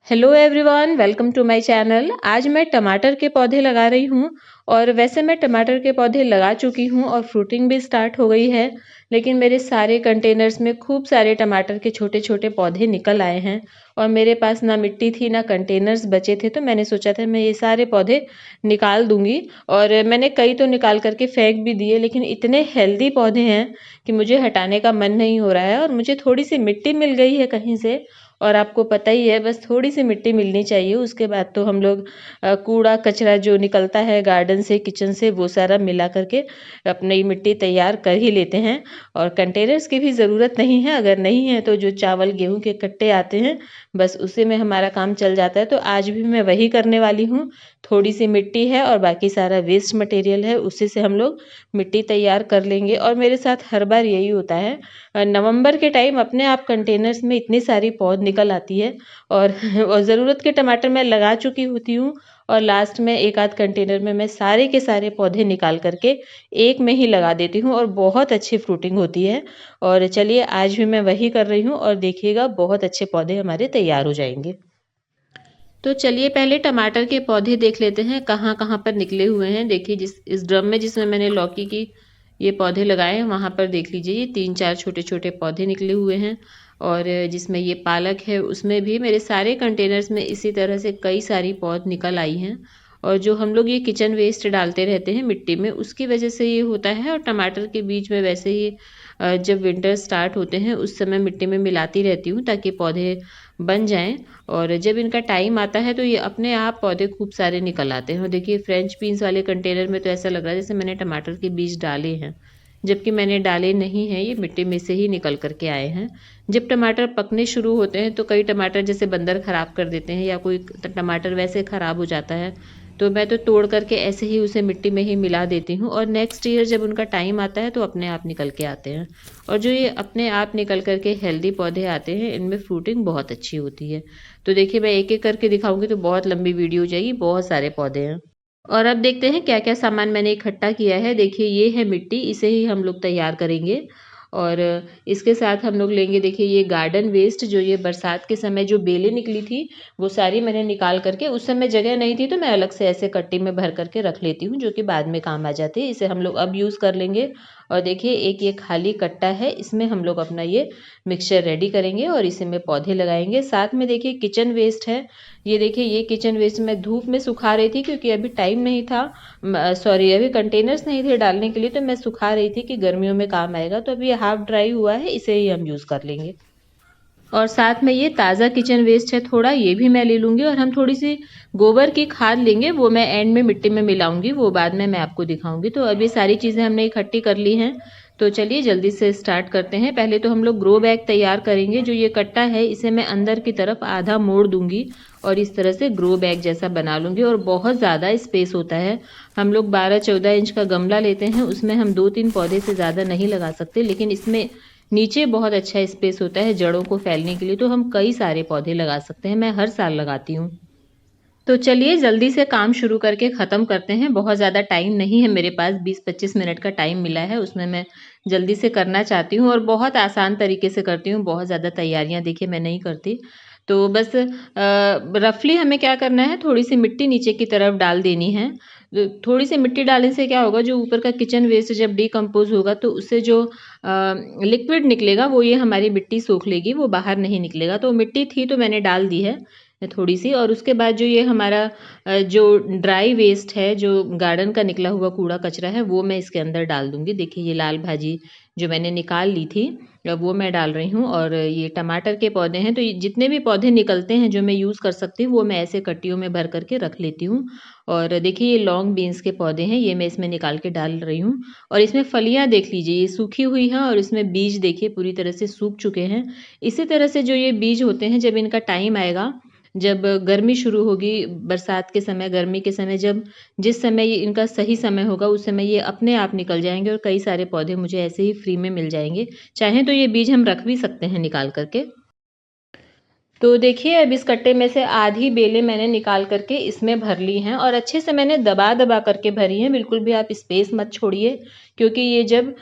Hello everyone, welcome to my channel. आज मैं टमाटर के पौधे लगा रही हूँ। और वैसे मैं टमाटर के पौधे लगा चुकी हूँ और फ्रूटिंग भी स्टार्ट हो गई है। लेकिन मेरे सारे कंटेनर्स में खूब सारे टमाटर के छोटे छोटे पौधे निकल आए हैं। और मेरे पास ना मिट्टी थी ना कंटेनर्स बचे थे, तो मैंने सोचा था मैं ये सारे पौधे निकाल दूंगी। और मैंने कई तो निकाल करके फेंक भी दिए, लेकिन इतने हेल्दी पौधे हैं कि मुझे हटाने का मन नहीं हो रहा है। और मुझे थोड़ी सी मिट्टी मिल गई है कहीं से। और आपको पता ही है, बस थोड़ी सी मिट्टी मिलनी चाहिए, उसके बाद तो हम लोग कूड़ा कचरा जो निकलता है गार्डन से, किचन से, वो सारा मिला करके अपनी मिट्टी तैयार कर ही लेते हैं। और कंटेनर्स की भी ज़रूरत नहीं है, अगर नहीं है तो जो चावल गेहूं के कट्टे आते हैं, बस उसी में हमारा काम चल जाता है। तो आज भी मैं वही करने वाली हूँ। थोड़ी सी मिट्टी है और बाकी सारा वेस्ट मटेरियल है, उसी से हम लोग मिट्टी तैयार कर लेंगे। और मेरे साथ हर बार यही होता है, नवंबर के टाइम अपने आप कंटेनर्स में इतनी सारी पौध निकल आती है। और और ज़रूरत के टमाटर मैं लगा चुकी होती हूँ। और लास्ट में एक आध कंटेनर में मैं सारे के सारे पौधे निकाल करके एक में ही लगा देती हूँ, और बहुत अच्छी फ्रूटिंग होती है। और चलिए, आज भी मैं वही कर रही हूँ, और देखिएगा बहुत अच्छे पौधे हमारे तैयार हो जाएंगे। तो चलिए, पहले टमाटर के पौधे देख लेते हैं कहाँ कहाँ पर निकले हुए हैं। देखिए, जिस इस ड्रम में जिसमें मैंने लौकी की ये पौधे लगाए हैं, वहाँ पर देख लीजिए ये 3-4 छोटे छोटे पौधे निकले हुए हैं। और जिसमें ये पालक है, उसमें भी मेरे सारे कंटेनर्स में इसी तरह से कई सारी पौध निकल आई हैं। और जो हम लोग ये किचन वेस्ट डालते रहते हैं मिट्टी में, उसकी वजह से ये होता है। और टमाटर के बीच में वैसे ही जब विंटर स्टार्ट होते हैं उस समय मिट्टी में मिलाती रहती हूँ, ताकि पौधे बन जाएं। और जब इनका टाइम आता है तो ये अपने आप पौधे खूब सारे निकल आते हैं। और देखिए, फ्रेंच बीन्स वाले कंटेनर में तो ऐसा लग रहा है जैसे मैंने टमाटर के बीज डाले हैं, जबकि मैंने डाले नहीं हैं, ये मिट्टी में से ही निकल करके आए हैं। जब टमाटर पकने शुरू होते हैं तो कई टमाटर जैसे बंदर खराब कर देते हैं, या कोई टमाटर वैसे खराब हो जाता है, तो मैं तो तोड़ करके ऐसे ही उसे मिट्टी में ही मिला देती हूँ। और नेक्स्ट ईयर जब उनका टाइम आता है तो अपने आप निकल के आते हैं। और जो ये अपने आप निकल करके हेल्दी पौधे आते हैं, इनमें फ्रूटिंग बहुत अच्छी होती है। तो देखिए, मैं एक एक करके दिखाऊंगी तो बहुत लंबी वीडियो हो जाएगी, बहुत सारे पौधे हैं। और अब देखते हैं क्या क्या सामान मैंने इकट्ठा किया है। देखिए, ये है मिट्टी, इसे ही हम लोग तैयार करेंगे। और इसके साथ हम लोग लेंगे, देखिए ये गार्डन वेस्ट, जो ये बरसात के समय जो बेलें निकली थी, वो सारी मैंने निकाल करके, उस समय जगह नहीं थी तो मैं अलग से ऐसे कट्टी में भर करके रख लेती हूँ, जो कि बाद में काम आ जाती है। इसे हम लोग अब यूज़ कर लेंगे। और देखिए, एक ये खाली कट्टा है, इसमें हम लोग अपना ये मिक्सचर रेडी करेंगे और इसी में पौधे लगाएंगे। साथ में देखिए किचन वेस्ट है। ये देखिए, ये किचन वेस्ट मैं धूप में सुखा रही थी, क्योंकि अभी टाइम नहीं था, सॉरी, अभी कंटेनर्स नहीं थे डालने के लिए, तो मैं सुखा रही थी कि गर्मियों में काम आएगा। तो अभी ये हाफ ड्राई हुआ है, इसे ही हम यूज़ कर लेंगे। और साथ में ये ताज़ा किचन वेस्ट है थोड़ा, ये भी मैं ले लूँगी। और हम थोड़ी सी गोबर की खाद लेंगे, वो मैं एंड में मिट्टी में मिलाऊंगी, वो बाद में मैं आपको दिखाऊंगी। तो अब ये सारी चीज़ें हमने इकट्ठी कर ली हैं। तो चलिए जल्दी से स्टार्ट करते हैं। पहले तो हम लोग ग्रो बैग तैयार करेंगे। जो ये कट्टा है, इसे मैं अंदर की तरफ आधा मोड़ दूंगी और इस तरह से ग्रो बैग जैसा बना लूंगी। और बहुत ज़्यादा स्पेस होता है, हम लोग 12-14 इंच का गमला लेते हैं, उसमें हम 2-3 पौधे से ज़्यादा नहीं लगा सकते। लेकिन इसमें नीचे बहुत अच्छा स्पेस होता है जड़ों को फैलने के लिए, तो हम कई सारे पौधे लगा सकते हैं। मैं हर साल लगाती हूँ। तो चलिए जल्दी से काम शुरू करके ख़त्म करते हैं। बहुत ज़्यादा टाइम नहीं है मेरे पास, 20-25 मिनट का टाइम मिला है, उसमें मैं जल्दी से करना चाहती हूँ और बहुत आसान तरीके से करती हूँ। बहुत ज़्यादा तैयारियाँ देखिए मैं नहीं करती। तो बस रफली हमें क्या करना है, थोड़ी सी मिट्टी नीचे की तरफ डाल देनी है। थोड़ी सी मिट्टी डालने से क्या होगा, जो ऊपर का किचन वेस्ट जब डिकम्पोज होगा तो उससे जो लिक्विड निकलेगा वो ये हमारी मिट्टी सोख लेगी, वो बाहर नहीं निकलेगा। तो मिट्टी थी तो मैंने डाल दी है थोड़ी सी। और उसके बाद जो ये हमारा जो ड्राई वेस्ट है, जो गार्डन का निकला हुआ कूड़ा कचरा है, वो मैं इसके अंदर डाल दूंगी। देखिए, ये लाल भाजी जो मैंने निकाल ली थी, वो मैं डाल रही हूँ। और ये टमाटर के पौधे हैं, तो ये जितने भी पौधे निकलते हैं जो मैं यूज़ कर सकती हूँ, वो मैं ऐसे कट्टियों में भर करके रख लेती हूँ। और देखिए, ये लॉन्ग बीन्स के पौधे हैं, ये मैं इसमें निकाल के डाल रही हूँ। और इसमें फलियाँ देख लीजिए, ये सूखी हुई हैं, और इसमें बीज देखिए पूरी तरह से सूख चुके हैं। इसी तरह से जो ये बीज होते हैं, जब इनका टाइम आएगा, जब गर्मी शुरू होगी, बरसात के समय, गर्मी के समय, जब जिस समय ये इनका सही समय होगा, उस समय ये अपने आप निकल जाएंगे और कई सारे पौधे मुझे ऐसे ही फ्री में मिल जाएंगे। चाहे तो ये बीज हम रख भी सकते हैं निकाल करके। तो देखिए अब इस कट्टे में से आधी बेलें मैंने निकाल करके इसमें भर ली हैं और अच्छे से मैंने दबा दबा करके भरी हैं। बिल्कुल भी आप स्पेस मत छोड़िए, क्योंकि ये जब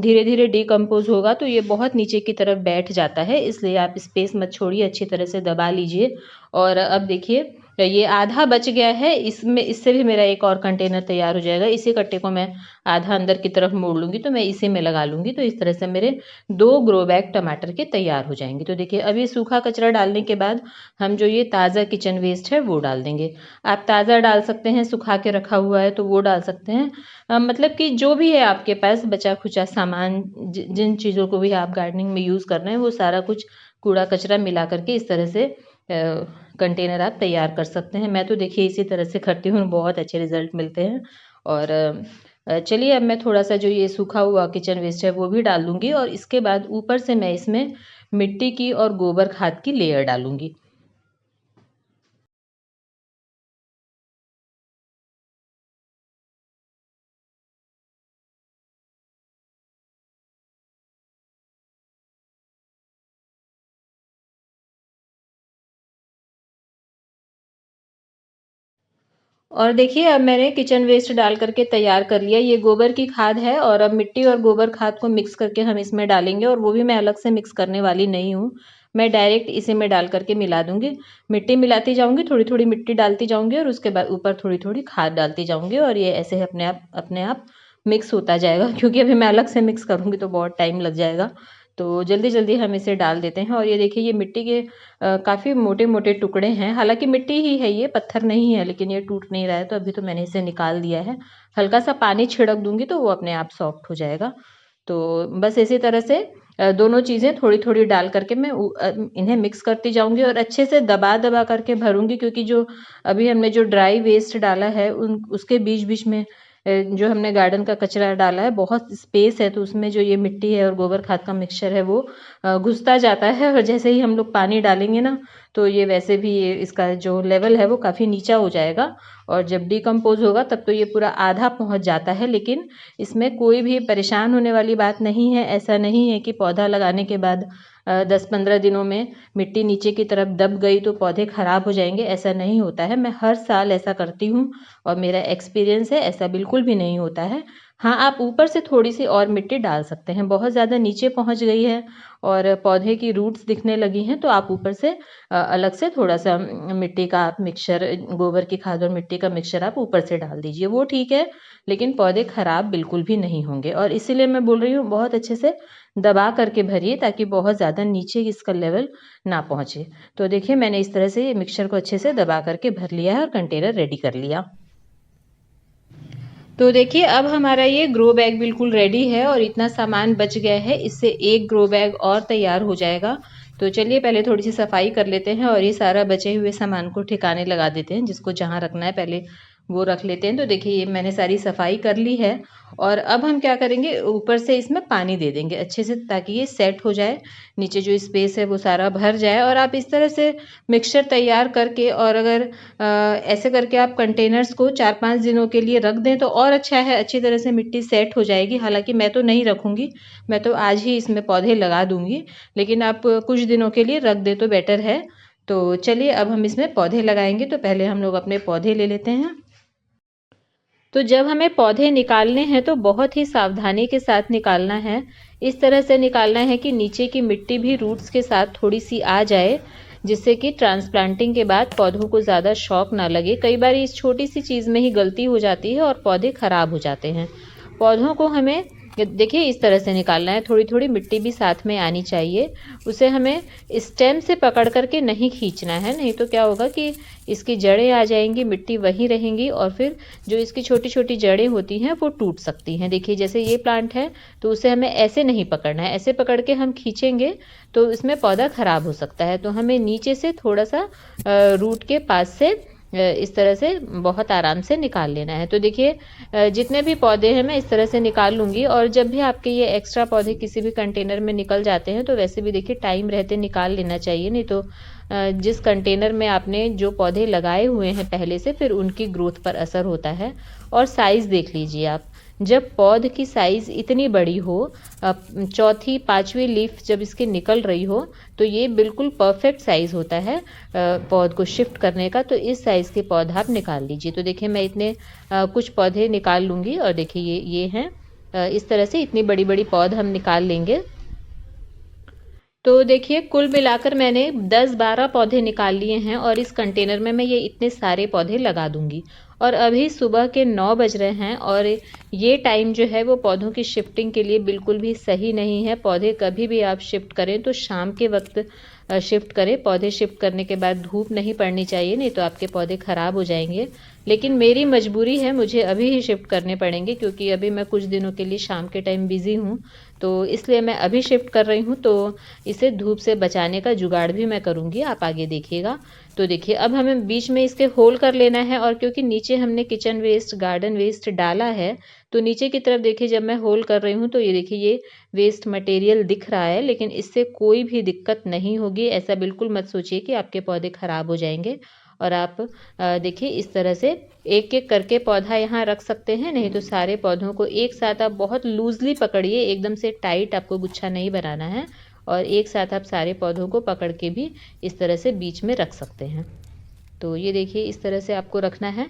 धीरे धीरे डिकम्पोज होगा तो ये बहुत नीचे की तरफ बैठ जाता है, इसलिए आप स्पेस मत छोड़िए, अच्छी तरह से दबा लीजिए। और अब देखिए ये आधा बच गया है, इसमें इससे भी मेरा एक और कंटेनर तैयार हो जाएगा। इसी कट्टे को मैं आधा अंदर की तरफ मोड़ लूँगी तो मैं इसी में लगा लूँगी, तो इस तरह से मेरे 2 ग्रो बैग टमाटर के तैयार हो जाएंगे। तो देखिए अभी सूखा कचरा डालने के बाद हम जो ये ताज़ा किचन वेस्ट है वो डाल देंगे। आप ताज़ा डाल सकते हैं, सुखा के रखा हुआ है तो वो डाल सकते हैं। मतलब कि जो भी है आपके पास बचा खुचा सामान, जिन चीज़ों को भी आप गार्डनिंग में यूज़ कर रहे हैं वो सारा कुछ कूड़ा कचरा मिला करके इस तरह से कंटेनर आप तैयार कर सकते हैं। मैं तो देखिए इसी तरह से करती हूँ, बहुत अच्छे रिजल्ट मिलते हैं। और चलिए अब मैं थोड़ा सा जो ये सूखा हुआ किचन वेस्ट है वो भी डाल दूँगी और इसके बाद ऊपर से मैं इसमें मिट्टी की और गोबर खाद की लेयर डालूँगी। और देखिए अब मैंने किचन वेस्ट डाल करके तैयार कर लिया। ये गोबर की खाद है और अब मिट्टी और गोबर खाद को मिक्स करके हम इसमें डालेंगे और वो भी मैं अलग से मिक्स करने वाली नहीं हूँ। मैं डायरेक्ट इसी में डाल करके मिला दूँगी। मिट्टी मिलाती जाऊँगी, थोड़ी-थोड़ी मिट्टी डालती जाऊँगी और उसके बाद ऊपर थोड़ी-थोड़ी खाद डालती जाऊँगी और ये ऐसे अपने आप मिक्स होता जाएगा, क्योंकि अभी मैं अलग से मिक्स करूँगी तो बहुत टाइम लग जाएगा। तो जल्दी-जल्दी हम इसे डाल देते हैं और ये देखिए ये मिट्टी के काफ़ी मोटे-मोटे टुकड़े हैं। हालाँकि मिट्टी ही है ये, पत्थर नहीं है, लेकिन ये टूट नहीं रहा है तो अभी तो मैंने इसे निकाल दिया है। हल्का-सा पानी छिड़क दूँगी तो वो अपने आप सॉफ्ट हो जाएगा। तो बस इसी तरह से दोनों चीज़ें थोड़ी-थोड़ी डाल करके मैं इन्हें मिक्स करती जाऊँगी और अच्छे से दबा-दबा करके भरूँगी, क्योंकि जो अभी हमने जो ड्राई वेस्ट डाला है उन उसके बीच-बीच में जो हमने गार्डन का कचरा डाला है बहुत स्पेस है, तो उसमें जो ये मिट्टी है और गोबर खाद का मिक्सचर है वो घुसता जाता है और जैसे ही हम लोग पानी डालेंगे ना तो ये वैसे भी ये इसका जो लेवल है वो काफ़ी नीचा हो जाएगा और जब डिकम्पोज होगा तब तो ये पूरा आधा पहुंच जाता है। लेकिन इसमें कोई भी परेशान होने वाली बात नहीं है। ऐसा नहीं है कि पौधा लगाने के बाद 10-15 दिनों में मिट्टी नीचे की तरफ दब गई तो पौधे ख़राब हो जाएंगे, ऐसा नहीं होता है। मैं हर साल ऐसा करती हूँ और मेरा एक्सपीरियंस है, ऐसा बिल्कुल भी नहीं होता है। हाँ, आप ऊपर से थोड़ी-सी और मिट्टी डाल सकते हैं। बहुत ज़्यादा नीचे पहुँच गई है और पौधे की रूट्स दिखने लगी हैं तो आप ऊपर से अलग से थोड़ा-सा मिट्टी का आप मिक्सचर, गोबर की खाद और मिट्टी का मिक्सचर आप ऊपर से डाल दीजिए, वो ठीक है। लेकिन पौधे ख़राब बिल्कुल भी नहीं होंगे और इसीलिए मैं बोल रही हूँ बहुत अच्छे से दबा करके भरिए ताकि बहुत ज़्यादा नीचे इसका लेवल ना पहुँचे। तो देखिए मैंने इस तरह से ये मिक्सचर को अच्छे से दबा करके भर लिया है और कंटेनर रेडी कर लिया। तो देखिए अब हमारा ये ग्रो बैग बिल्कुल रेडी है और इतना सामान बच गया है, इससे एक ग्रो बैग और तैयार हो जाएगा। तो चलिए पहले थोड़ी सी सफाई कर लेते हैं और ये सारा बचे हुए सामान को ठिकाने लगा देते हैं, जिसको जहाँ रखना है पहले वो रख लेते हैं। तो देखिए ये मैंने सारी सफाई कर ली है और अब हम क्या करेंगे, ऊपर से इसमें पानी दे देंगे अच्छे से ताकि ये सेट हो जाए, नीचे जो स्पेस है वो सारा भर जाए। और आप इस तरह से मिक्सचर तैयार करके और अगर ऐसे करके आप कंटेनर्स को 4-5 दिनों के लिए रख दें तो और अच्छा है, अच्छी तरह से मिट्टी सेट हो जाएगी। हालांकि मैं तो नहीं रखूँगी, मैं तो आज ही इसमें पौधे लगा दूँगी, लेकिन आप कुछ दिनों के लिए रख दें तो बेटर है। तो चलिए अब हम इसमें पौधे लगाएंगे, तो पहले हम लोग अपने पौधे ले लेते हैं। तो जब हमें पौधे निकालने हैं तो बहुत ही सावधानी के साथ निकालना है। इस तरह से निकालना है कि नीचे की मिट्टी भी रूट्स के साथ थोड़ी सी आ जाए, जिससे कि ट्रांसप्लांटिंग के बाद पौधों को ज़्यादा शॉक ना लगे। कई बार इस छोटी सी चीज़ में ही गलती हो जाती है और पौधे खराब हो जाते हैं। पौधों को हमें देखिए इस तरह से निकालना है, थोड़ी थोड़ी मिट्टी भी साथ में आनी चाहिए। उसे हमें स्टेम से पकड़ करके नहीं खींचना है, नहीं तो क्या होगा कि इसकी जड़ें आ जाएंगी, मिट्टी वहीं रहेंगी और फिर जो इसकी छोटी छोटी जड़ें होती हैं वो टूट सकती हैं। देखिए जैसे ये प्लांट है तो उसे हमें ऐसे नहीं पकड़ना है, ऐसे पकड़ के हम खींचेंगे तो इसमें पौधा खराब हो सकता है। तो हमें नीचे से थोड़ा सा रूट के पास से इस तरह से बहुत आराम से निकाल लेना है। तो देखिए जितने भी पौधे हैं मैं इस तरह से निकाल लूँगी। और जब भी आपके ये एक्स्ट्रा पौधे किसी भी कंटेनर में निकल जाते हैं तो वैसे भी देखिए टाइम रहते निकाल लेना चाहिए, नहीं तो जिस कंटेनर में आपने जो पौधे लगाए हुए हैं पहले से, फिर उनकी ग्रोथ पर असर होता है। और साइज़ देख लीजिए आप, जब पौध की साइज़ इतनी बड़ी हो, चौथी पांचवी लीफ जब इसकी निकल रही हो, तो ये बिल्कुल परफेक्ट साइज़ होता है पौध को शिफ्ट करने का। तो इस साइज़ के पौधा आप निकाल लीजिए। तो देखिए मैं इतने कुछ पौधे निकाल लूँगी और देखिए ये हैं, इस तरह से इतनी बड़ी बड़ी पौध हम निकाल लेंगे। तो देखिए कुल मिलाकर मैंने 10-12 पौधे निकाल लिए हैं और इस कंटेनर में मैं ये इतने सारे पौधे लगा दूंगी। और अभी सुबह के 9 बज रहे हैं और ये टाइम जो है वो पौधों की शिफ्टिंग के लिए बिल्कुल भी सही नहीं है। पौधे कभी भी आप शिफ्ट करें तो शाम के वक्त शिफ्ट करें। पौधे शिफ्ट करने के बाद धूप नहीं पड़नी चाहिए, नहीं तो आपके पौधे ख़राब हो जाएंगे। लेकिन मेरी मजबूरी है, मुझे अभी ही शिफ्ट करने पड़ेंगे क्योंकि अभी मैं कुछ दिनों के लिए शाम के टाइम बिज़ी हूँ, तो इसलिए मैं अभी शिफ्ट कर रही हूँ। तो इसे धूप से बचाने का जुगाड़ भी मैं करूँगी, आप आगे देखिएगा। तो देखिए अब हमें बीच में इसके होल कर लेना है और क्योंकि नीचे हमने किचन वेस्ट, गार्डन वेस्ट डाला है, तो नीचे की तरफ देखिए जब मैं होल कर रही हूँ तो ये देखिए ये वेस्ट मटेरियल दिख रहा है, लेकिन इससे कोई भी दिक्कत नहीं होगी। ऐसा बिल्कुल मत सोचिए कि आपके पौधे ख़राब हो जाएंगे। और आप देखिए इस तरह से एक एक करके पौधा यहाँ रख सकते हैं, नहीं तो सारे पौधों को एक साथ आप बहुत लूजली पकड़िए, एकदम से टाइट आपको गुच्छा नहीं बनाना है। और एक साथ आप सारे पौधों को पकड़ के भी इस तरह से बीच में रख सकते हैं। तो ये देखिए इस तरह से आपको रखना है।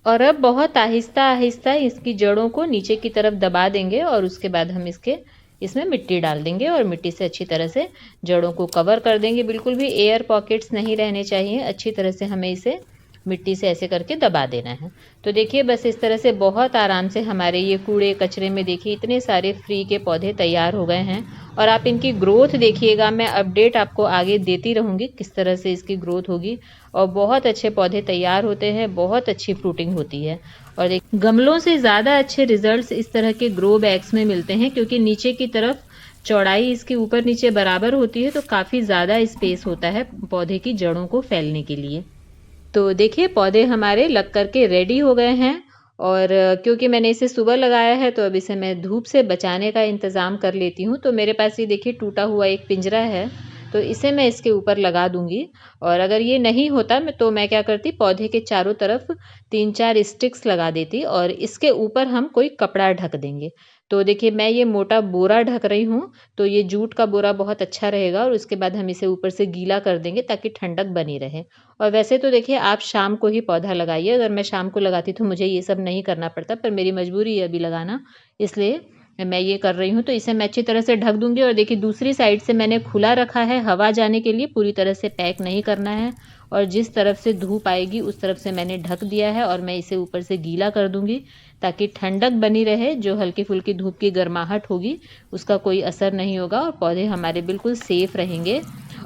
और अब बहुत आहिस्ता आहिस्ता इसकी जड़ों को नीचे की तरफ दबा देंगे और उसके बाद हम इसमें मिट्टी डाल देंगे और मिट्टी से अच्छी तरह से जड़ों को कवर कर देंगे। बिल्कुल भी एयर पॉकेट्स नहीं रहने चाहिए, अच्छी तरह से हमें इसे मिट्टी से ऐसे करके दबा देना है। तो देखिए बस इस तरह से बहुत आराम से हमारे ये कूड़े कचरे में देखिए इतने सारे फ्री के पौधे तैयार हो गए हैं। और आप इनकी ग्रोथ देखिएगा, मैं अपडेट आपको आगे देती रहूँगी किस तरह से इसकी ग्रोथ होगी। और बहुत अच्छे पौधे तैयार होते हैं, बहुत अच्छी फ्रूटिंग होती है। और गमलों से ज़्यादा अच्छे रिजल्ट्स इस तरह के ग्रो बैग्स में मिलते हैं क्योंकि नीचे की तरफ चौड़ाई इसके ऊपर नीचे बराबर होती है, तो काफ़ी ज़्यादा स्पेस होता है पौधे की जड़ों को फैलने के लिए। तो देखिए पौधे हमारे लग करके रेडी हो गए हैं। और क्योंकि मैंने इसे सुबह लगाया है तो अब इसे मैं धूप से बचाने का इंतज़ाम कर लेती हूँ। तो मेरे पास ये देखिए टूटा हुआ एक पिंजरा है, तो इसे मैं इसके ऊपर लगा दूंगी। और अगर ये नहीं होता तो मैं क्या करती, पौधे के चारों तरफ 3-4 स्टिक्स लगा देती और इसके ऊपर हम कोई कपड़ा ढक देंगे। तो देखिए मैं ये मोटा बोरा ढक रही हूँ, तो ये जूट का बोरा बहुत अच्छा रहेगा। और उसके बाद हम इसे ऊपर से गीला कर देंगे ताकि ठंडक बनी रहे। और वैसे तो देखिए आप शाम को ही पौधा लगाइए, अगर मैं शाम को लगाती तो मुझे ये सब नहीं करना पड़ता, पर मेरी मजबूरी है अभी लगाना, इसलिए मैं ये कर रही हूँ। तो इसे मैं अच्छी तरह से ढक दूंगी। और देखिए दूसरी साइड से मैंने खुला रखा है हवा जाने के लिए, पूरी तरह से पैक नहीं करना है। और जिस तरफ से धूप आएगी उस तरफ से मैंने ढक दिया है और मैं इसे ऊपर से गीला कर दूंगी ताकि ठंडक बनी रहे। जो हल्की फुल्की धूप की गर्माहट होगी उसका कोई असर नहीं होगा और पौधे हमारे बिल्कुल सेफ रहेंगे।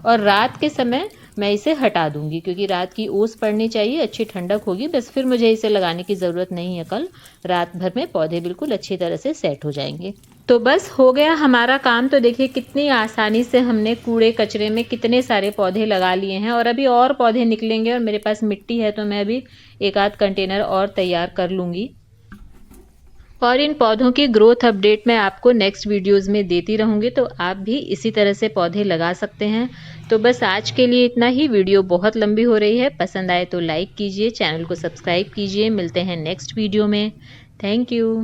और रात के समय मैं इसे हटा दूंगी क्योंकि रात की ओस पड़नी चाहिए, अच्छी ठंडक होगी, बस फिर मुझे इसे लगाने की ज़रूरत नहीं है। कल रात भर में पौधे बिल्कुल अच्छी तरह से सेट हो जाएंगे। तो बस हो गया हमारा काम। तो देखिए कितनी आसानी से हमने कूड़े कचरे में कितने सारे पौधे लगा लिए हैं और अभी और पौधे निकलेंगे। और मेरे पास मिट्टी है तो मैं अभी एक आध कंटेनर और तैयार कर लूँगी। और इन पौधों की ग्रोथ अपडेट मैं आपको नेक्स्ट वीडियोस में देती रहूँगी, तो आप भी इसी तरह से पौधे लगा सकते हैं। तो बस आज के लिए इतना ही। वीडियो बहुत लंबी हो रही है, पसंद आए तो लाइक कीजिए, चैनल को सब्सक्राइब कीजिए। मिलते हैं नेक्स्ट वीडियो में। Thank you.